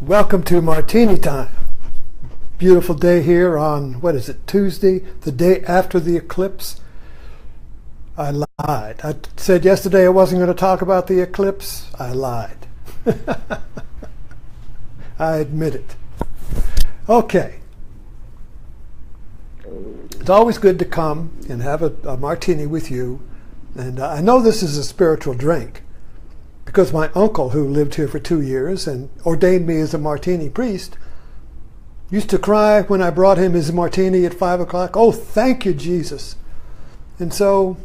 Welcome to Martini Time. Beautiful day here on, what is it, Tuesday, the day after the eclipse. I lied. I said yesterday I wasn't going to talk about the eclipse. I lied. I admit it. Okay. It's always good to come and have a martini with you. And I know this is a spiritual drink, because my uncle, who lived here for 2 years and ordained me as a martini priest, used to cry when I brought him his martini at 5 o'clock. Oh, thank you, Jesus. And so,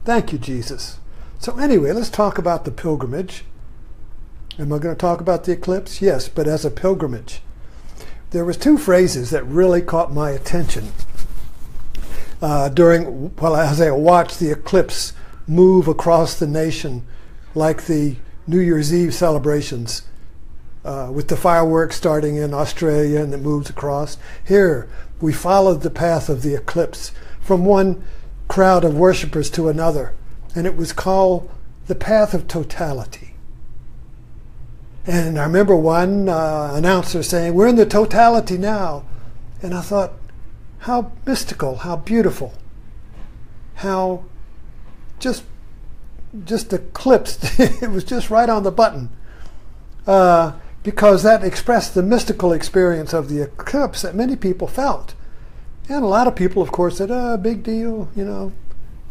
thank you, Jesus. So anyway, let's talk about the pilgrimage. Am I going to talk about the eclipse? Yes, but as a pilgrimage. There was 2 phrases that really caught my attention as I watched the eclipse move across the nation, like the New Year's Eve celebrations, with the fireworks starting in Australia and it moves across. Here, we followed the path of the eclipse from one crowd of worshipers to another, and it was called the Path of Totality. And I remember one announcer saying, "We're in the totality now." And I thought, how mystical, how beautiful, how just eclipsed. It was just right on the button, because that expressed the mystical experience of the eclipse that many people felt. And a lot of people, of course, said, "Oh, big deal,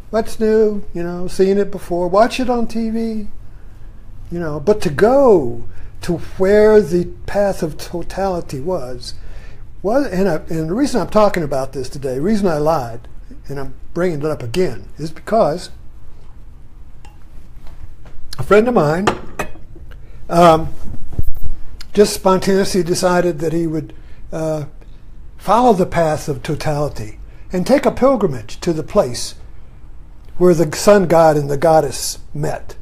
what's new, seeing it before, watch it on TV." But to go to where the path of totality was, and the reason I'm talking about this today, the reason I lied, and I'm bringing it up again, is because a friend of mine just spontaneously decided that he would follow the path of totality and take a pilgrimage to the place where the sun god and the goddess met,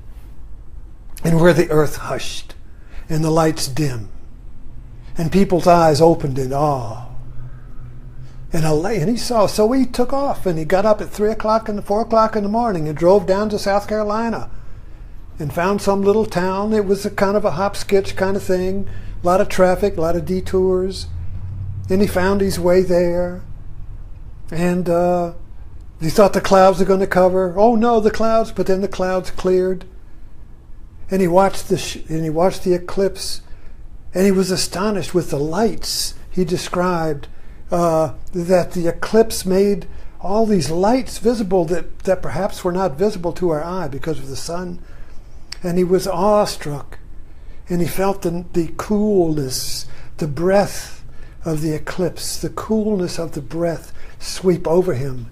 and where the earth hushed and the lights dim and people's eyes opened in awe. And he saw, so he took off, and he got up at 3 o'clock and 4 o'clock in the morning and drove down to South Carolina and found some little town. It was a kind of a hopscotch kind of thing, a lot of traffic, a lot of detours. And he found his way there, and he thought the clouds were going to cover. Oh no, the clouds! But then the clouds cleared, and he watched the eclipse, and he was astonished with the lights. He described that the eclipse made all these lights visible that perhaps were not visible to our eye because of the sun. And he was awestruck, and he felt the coolness, the breath of the eclipse, the coolness of the breath sweep over him,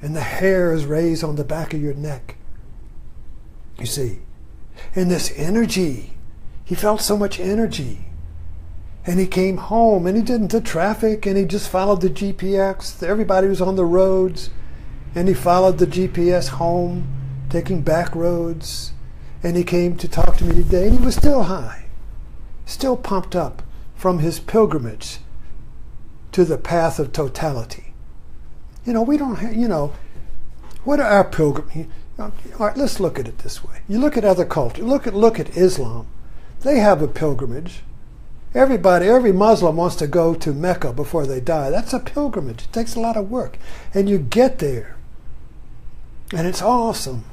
and the hairs raise on the back of your neck. You see, and this energy, he felt so much energy. And he came home, and he didn't do traffic, and he just followed the GPS. Everybody was on the roads, and he followed the GPS home, taking back roads. And he came to talk to me today, and he was still high, still pumped up from his pilgrimage to the path of totality. We don't have, what are our pilgrimages? All right, let's look at it this way. You look at other cultures. Look at Islam. They have a pilgrimage. Every Muslim wants to go to Mecca before they die. That's a pilgrimage. It takes a lot of work. And you get there, and it's awesome.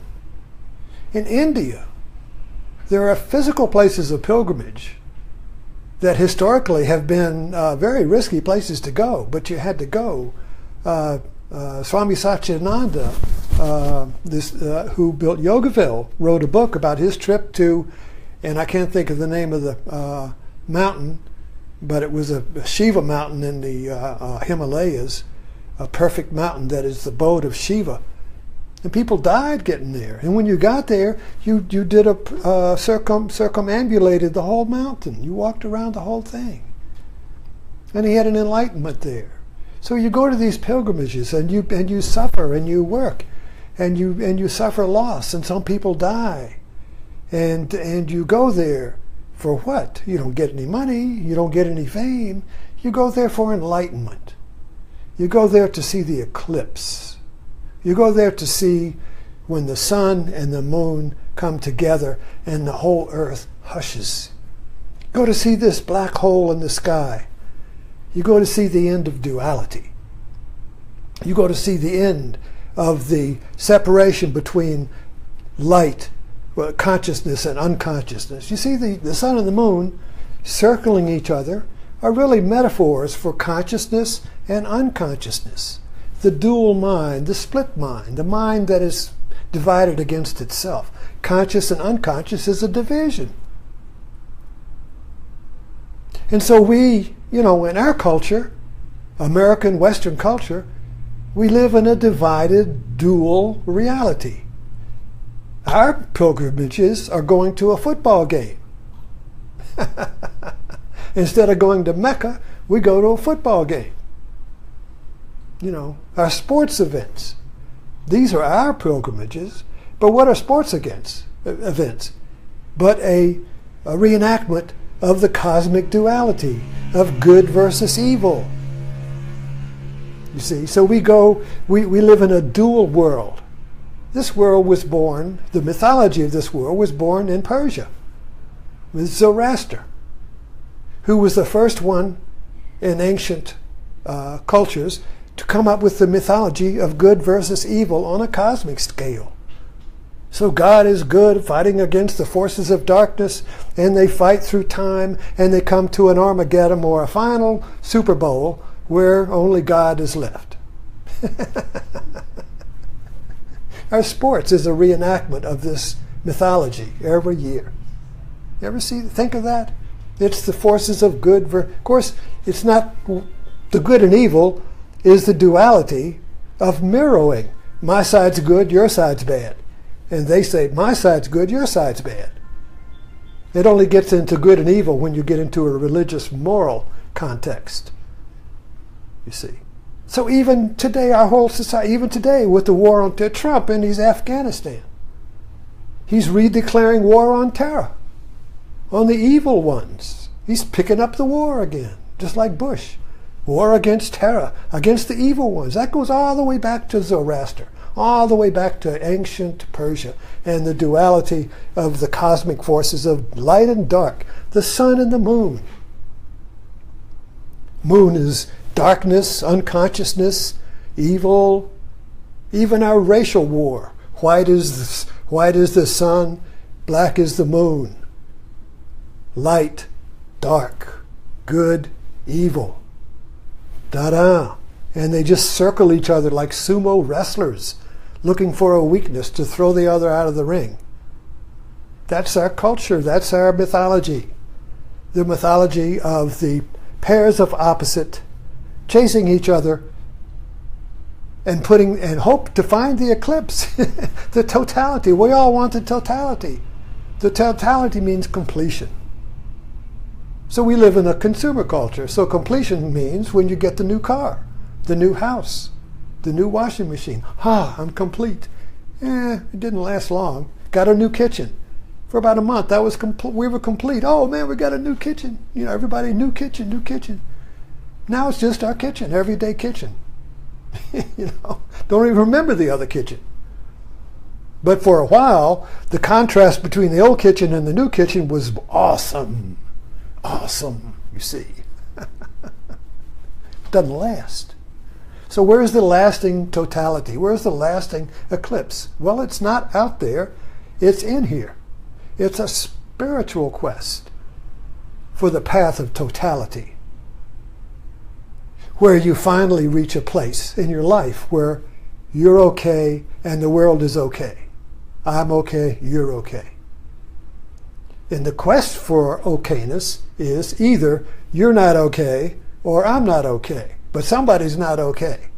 In India, there are physical places of pilgrimage that historically have been very risky places to go, but you had to go. Swami Satchidananda, who built Yogaville, wrote a book about his trip to, and I can't think of the name of the mountain, but it was a Shiva mountain in the Himalayas, a perfect mountain that is the abode of Shiva. And people died getting there. And when you got there, you did a circumambulated the whole mountain. You walked around the whole thing. And he had an enlightenment there. So you go to these pilgrimages, and you suffer, and you work, and you suffer loss, and some people die. And you go there for what? You don't get any money, you don't get any fame. You go there for enlightenment. You go there to see the eclipse. You go there to see when the sun and the moon come together and the whole earth hushes. Go to see this black hole in the sky. You go to see the end of duality. You go to see the end of the separation between light, consciousness, and unconsciousness. You see, the sun and the moon circling each other are really metaphors for consciousness and unconsciousness. The dual mind, the split mind, the mind that is divided against itself. Conscious and unconscious is a division. And so we, in our culture, American Western culture, we live in a divided, dual reality. Our pilgrimages are going to a football game. Instead of going to Mecca, we go to a football game. Our sports events. These are our pilgrimages. But what are sports events? But a reenactment of the cosmic duality, of good versus evil. You see, so we live in a dual world. This world was born, the mythology of this world was born in Persia with Zoroaster, who was the first one in ancient cultures to come up with the mythology of good versus evil on a cosmic scale. So God is good, fighting against the forces of darkness, and they fight through time, and they come to an Armageddon or a final Super Bowl where only God is left. Our sports is a reenactment of this mythology every year. You ever think of that? It's the forces of good. Of course, it's not the good and evil is the duality of mirroring. My side's good, your side's bad. And they say, my side's good, your side's bad. It only gets into good and evil when you get into a religious, moral context. You see. So even today, our whole society, even today with the war on Trump in Afghanistan, he's redeclaring war on terror, on the evil ones. He's picking up the war again, just like Bush. War against terror, against the evil ones. That goes all the way back to Zoroaster, all the way back to ancient Persia and the duality of the cosmic forces of light and dark, the sun and the moon. Moon is darkness, unconsciousness, evil, even our racial war. White is the sun, black is the moon. Light, dark, good, evil. Da-da. And they just circle each other like sumo wrestlers, looking for a weakness to throw the other out of the ring. That's our culture. That's our mythology. The mythology of the pairs of opposite chasing each other and hope to find the eclipse, the totality. We all want the totality. The totality means completion. So we live in a consumer culture. So completion means when you get the new car, the new house, the new washing machine. I'm complete. It didn't last long. Got a new kitchen. For about a month, we were complete. Oh man, we got a new kitchen. Everybody, new kitchen, new kitchen. Now it's just our kitchen, everyday kitchen. Don't even remember the other kitchen. But for a while, the contrast between the old kitchen and the new kitchen was awesome. Awesome, you see. Doesn't last. So where's the lasting totality? Where's the lasting eclipse? Well, it's not out there. It's in here. It's a spiritual quest for the path of totality, where you finally reach a place in your life where you're okay and the world is okay. I'm okay, you're okay. And the quest for okayness is either you're not okay or I'm not okay. But somebody's not okay.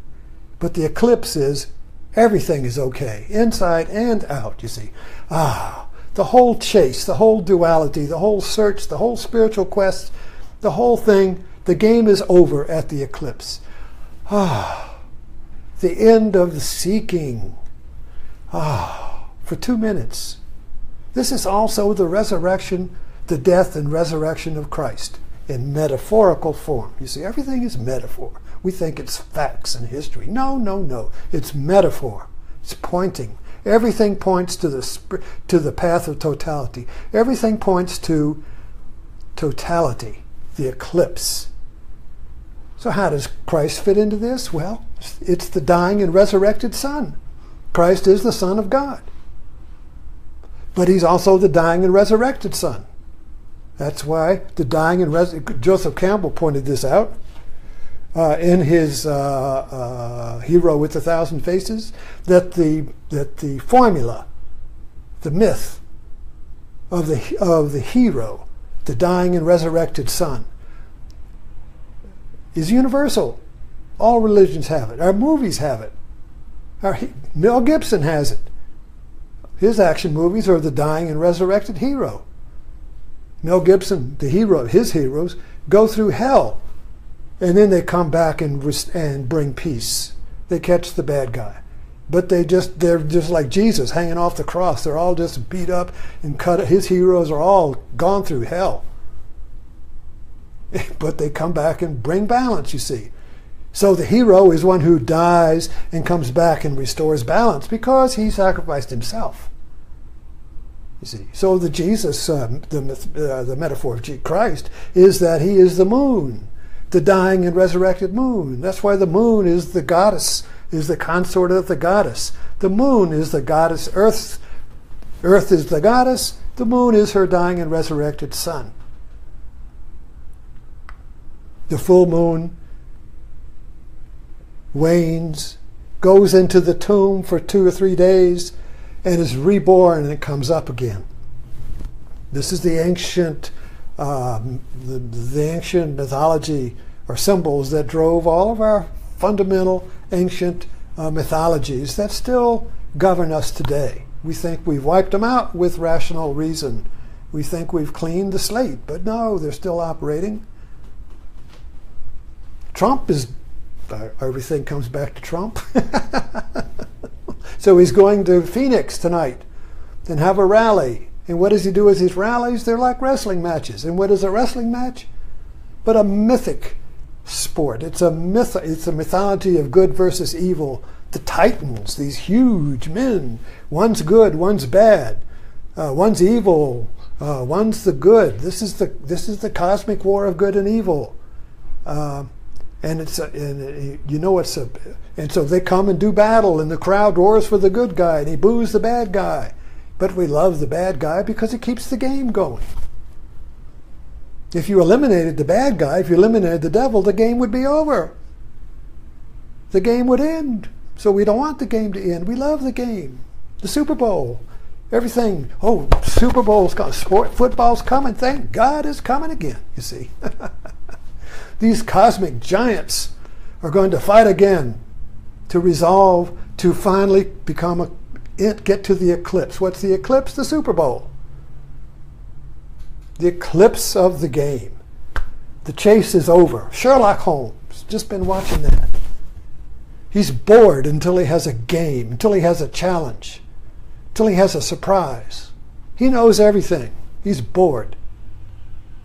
But the eclipse is everything is okay, inside and out, you see. The whole chase, the whole duality, the whole search, the whole spiritual quest, the whole thing, the game is over at the eclipse. The end of the seeking. For 2 minutes. This is also the resurrection, the death and resurrection of Christ in metaphorical form. You see, everything is metaphor. We think it's facts and history. No, no, no. It's metaphor. It's pointing. Everything points to the path of totality. Everything points to Totality, the eclipse. So how does Christ fit into this? Well, it's the dying and resurrected Son. Christ is the Son of God. But he's also the dying and resurrected Son. That's why the dying and resurrected... Joseph Campbell pointed this out in his Hero with a Thousand Faces, that the formula, the myth of the hero, the dying and resurrected Son, is universal. All religions have it. Our movies have it. Mel Gibson has it. His action movies are the dying and resurrected hero. Mel Gibson, the hero, his heroes, go through hell, and then they come back and bring peace. They catch the bad guy. But they're just like Jesus hanging off the cross. They're all just beat up and cut. His heroes are all gone through hell. But they come back and bring balance, you see. So the hero is one who dies and comes back and restores balance because he sacrificed himself. You see. So the Jesus, the metaphor of Christ, is that he is the moon, the dying and resurrected moon. That's why the moon is the goddess, is the consort of the goddess. The moon is the goddess. Earth is the goddess. The moon is her dying and resurrected son. The full moon wanes, goes into the tomb for 2 or 3 days, and is reborn, and it comes up again. This is the ancient, the ancient mythology or symbols that drove all of our fundamental ancient mythologies that still govern us today. We think we've wiped them out with rational reason. We think we've cleaned the slate, but no, they're still operating. Trump is, everything comes back to Trump. So he's going to Phoenix tonight and have a rally. And what does he do with his rallies? They're like wrestling matches. And what is a wrestling match? But a mythic sport. It's a mythology of good versus evil. The Titans, these huge men. One's good, one's bad. One's evil, one's the good. This is the cosmic war of good and evil. And so they come and do battle, and the crowd roars for the good guy, and he boos the bad guy. But we love the bad guy because it keeps the game going. If you eliminated the bad guy, if you eliminated the devil, the game would be over. The game would end. So we don't want the game to end. We love the game. The Super Bowl, everything. Oh, Super Bowl's coming. Football's coming. Thank God it's coming again, you see. These cosmic giants are going to fight again to resolve to finally get to the eclipse. What's the eclipse? The Super Bowl. The eclipse of the game. The chase is over. Sherlock Holmes, just been watching that. He's bored until he has a game, until he has a challenge, until he has a surprise. He knows everything. He's bored.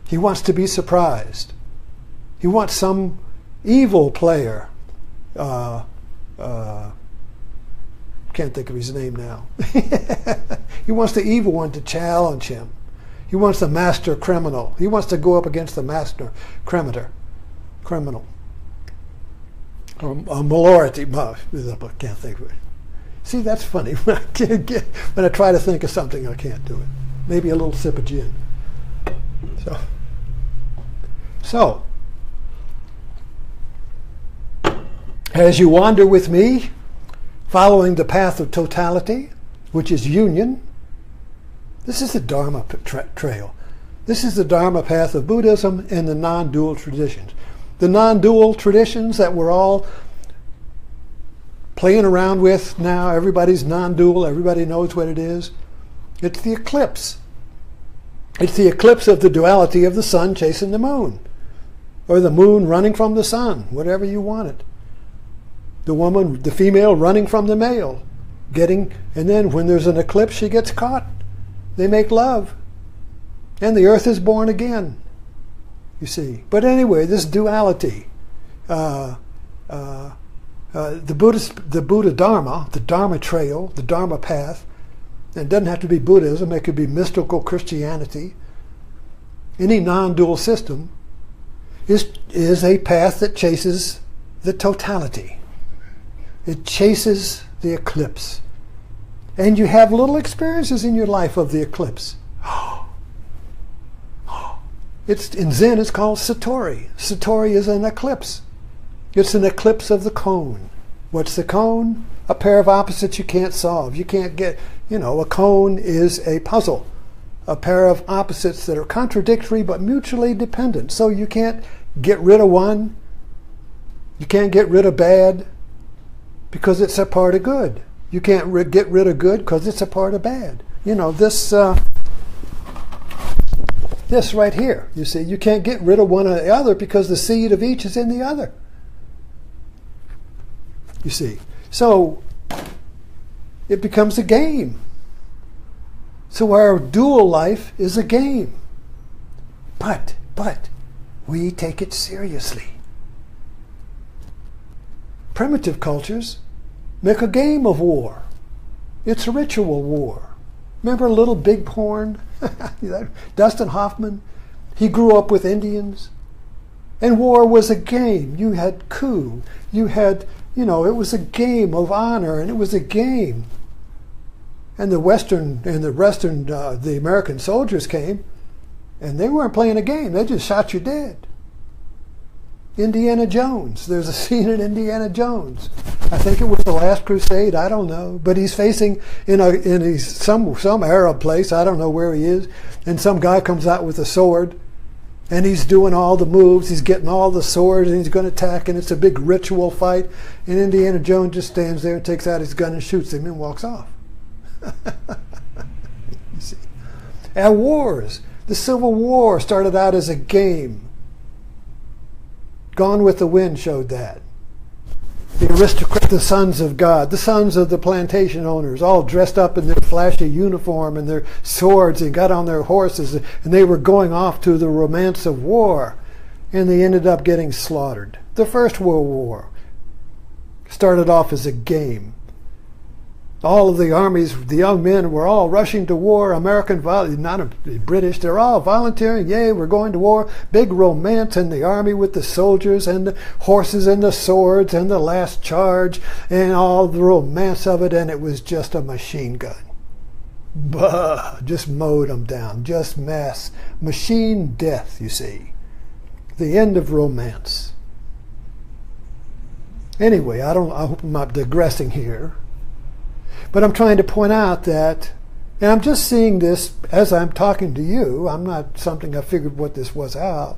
He wants to be surprised. He wants some evil player. Can't think of his name now. He wants the evil one to challenge him. He wants the master criminal. He wants to go up against the master criminal. A malority. I can't think of it. See, that's funny. When I try to think of something, I can't do it. Maybe a little sip of gin. So, as you wander with me, following the path of totality, which is union, this is the Dharma trail. This is the Dharma path of Buddhism and the non-dual traditions. The non-dual traditions that we're all playing around with now, everybody's non-dual, everybody knows what it is. It's the eclipse. It's the eclipse of the duality of the sun chasing the moon, or the moon running from the sun, whatever you want it. The woman, the female running from the male, and then when there's an eclipse, she gets caught. They make love. And the earth is born again, you see. But anyway, this duality, the Buddha Dharma, the Dharma trail, the Dharma path, and it doesn't have to be Buddhism, it could be mystical Christianity, any non-dual system, is a path that chases the totality. It chases the eclipse. And you have little experiences in your life of the eclipse. In Zen, it's called Satori. Satori is an eclipse. It's an eclipse of the cone. What's the cone? A pair of opposites you can't solve. You can't get, a cone is a puzzle. A pair of opposites that are contradictory but mutually dependent. So you can't get rid of one. You can't get rid of bad because it's a part of good. You can't get rid of good because it's a part of bad. This right here, you see, you can't get rid of one or the other because the seed of each is in the other. You see, so it becomes a game. So our dual life is a game. But we take it seriously. Primitive cultures make a game of war. It's a ritual war. Remember Little Bighorn? Dustin Hoffman? He grew up with Indians. And war was a game. You had coup. You had, it was a game of honor, and it was a game. And the American soldiers came, and they weren't playing a game. They just shot you dead. Indiana Jones. There's a scene in Indiana Jones. I think it was The Last Crusade. I don't know, but he's facing in some Arab place. I don't know where he is, and some guy comes out with a sword, and he's doing all the moves. He's getting all the swords, and he's going to attack, and it's a big ritual fight. And Indiana Jones just stands there and takes out his gun and shoots him and walks off. You see, our wars. The Civil War started out as a game. Gone with the Wind showed that. The aristocrats, the sons of God, the sons of the plantation owners, all dressed up in their flashy uniform and their swords, and got on their horses, and they were going off to the romance of war, and they ended up getting slaughtered. The First World War started off as a game. All of the armies, the young men were all rushing to war. Not British, they're all volunteering. Yay, we're going to war. Big romance in the army with the soldiers and the horses and the swords and the last charge and all the romance of it. And it was just a machine gun. Bah, just mowed them down. Just mass machine death, you see. The end of romance. Anyway, I hope I'm not digressing here. But I'm trying to point out that, and I'm just seeing this as I'm talking to you. I'm not something I figured what this was out.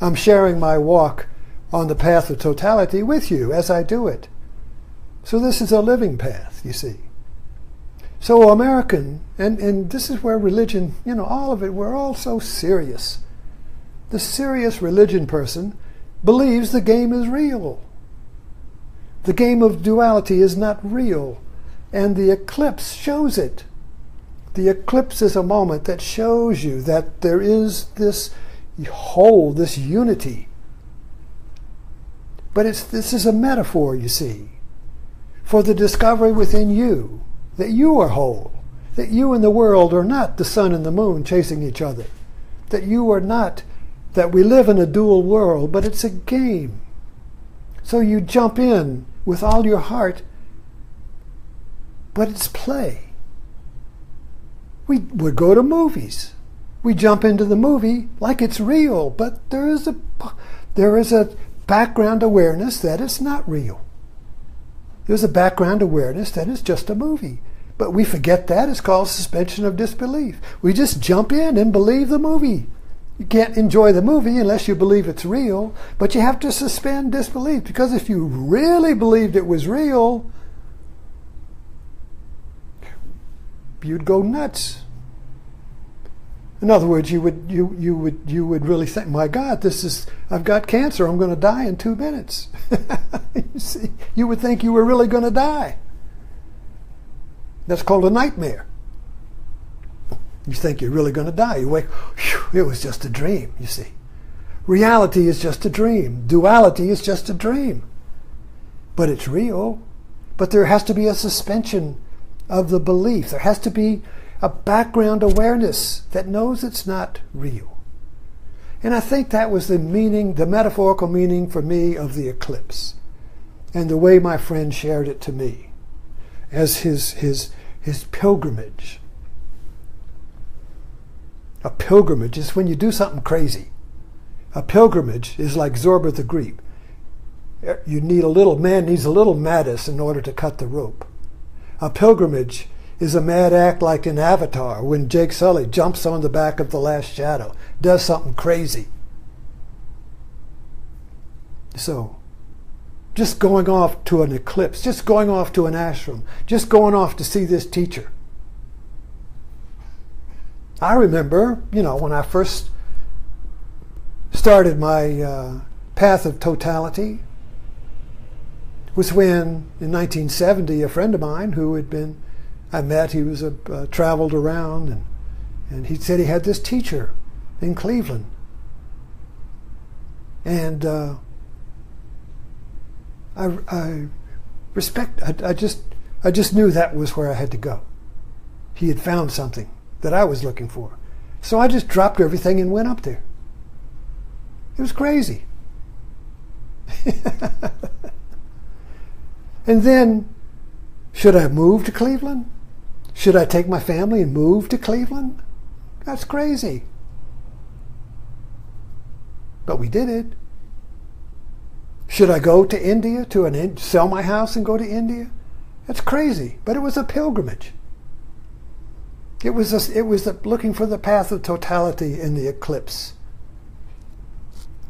I'm sharing my walk on the path of totality with you as I do it. So this is a living path, you see. So American, and this is where religion, all of it, we're all so serious. The serious religion person believes the game is real. The game of duality is not real. And the eclipse shows it. The eclipse is a moment that shows you that there is this whole, this unity. But this is a metaphor, you see, for the discovery within you that you are whole, that you and the world are not the sun and the moon chasing each other, that you are not, that we live in a dual world, but it's a game. So you jump in with all your heart, but it's play. We go to movies. We jump into the movie like it's real, but there is a background awareness that it's not real. There's a background awareness that it's just a movie. But we forget that. It's called suspension of disbelief. We just jump in and believe the movie. You can't enjoy the movie unless you believe it's real, but you have to suspend disbelief, because if you really believed it was real, you'd go nuts. In other words, you would really think, my God, I've got cancer, I'm going to die in 2 minutes. You see, you would think you were really going to die. That's called a nightmare. You think you're really going to die. You wake, whew, it was just a dream, you see. Reality is just a dream. Duality is just a dream. But it's real. But there has to be a suspension of the belief. There has to be a background awareness that knows it's not real. And I think that was the meaning, the metaphorical meaning for me of the eclipse, and the way my friend shared it to me as his pilgrimage. A pilgrimage is when you do something crazy. A pilgrimage is like Zorba the Greek. You need a little man needs a little maddis in order to cut the rope. A pilgrimage is a mad act like in Avatar when Jake Sully jumps on the back of the Last Shadow, does something crazy. So, just going off to an eclipse, just going off to an ashram, just going off to see this teacher. I remember, when I first started my Path of Totality, was when, in 1970, a friend of mine who I met, he was traveled around, and he said he had this teacher in Cleveland. And I just knew that was where I had to go. He had found something that I was looking for. So I just dropped everything and went up there. It was crazy. And then, should I move to Cleveland? Should I take my family and move to Cleveland? That's crazy. But we did it. Should I go to India, sell my house and go to India? That's crazy, but it was a pilgrimage. It was looking for the path of totality in the eclipse.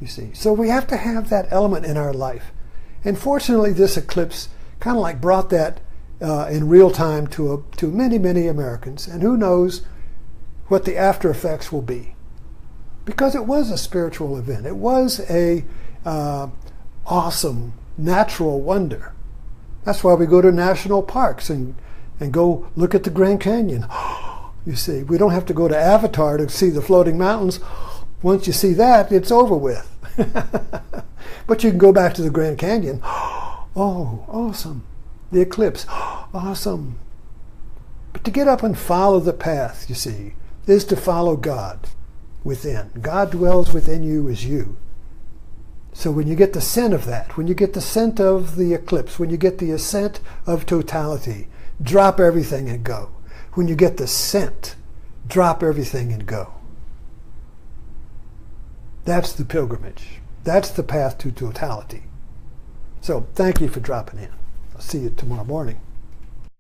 You see, so we have to have that element in our life. And fortunately, this eclipse kind of like brought that in real time to many, many Americans. And who knows what the after effects will be. Because it was a spiritual event. It was a awesome natural wonder. That's why we go to national parks and go look at the Grand Canyon. You see, we don't have to go to Avatar to see the floating mountains. Once you see that, it's over with. But you can go back to the Grand Canyon. Oh, awesome. The eclipse. Awesome. But to get up and follow the path, you see, is to follow God within. God dwells within you as you. So when you get the scent of that, when you get the scent of the eclipse, when you get the ascent of totality, drop everything and go. When you get the scent, drop everything and go. That's the pilgrimage. That's the path to totality. So thank you for dropping in. I'll see you tomorrow morning.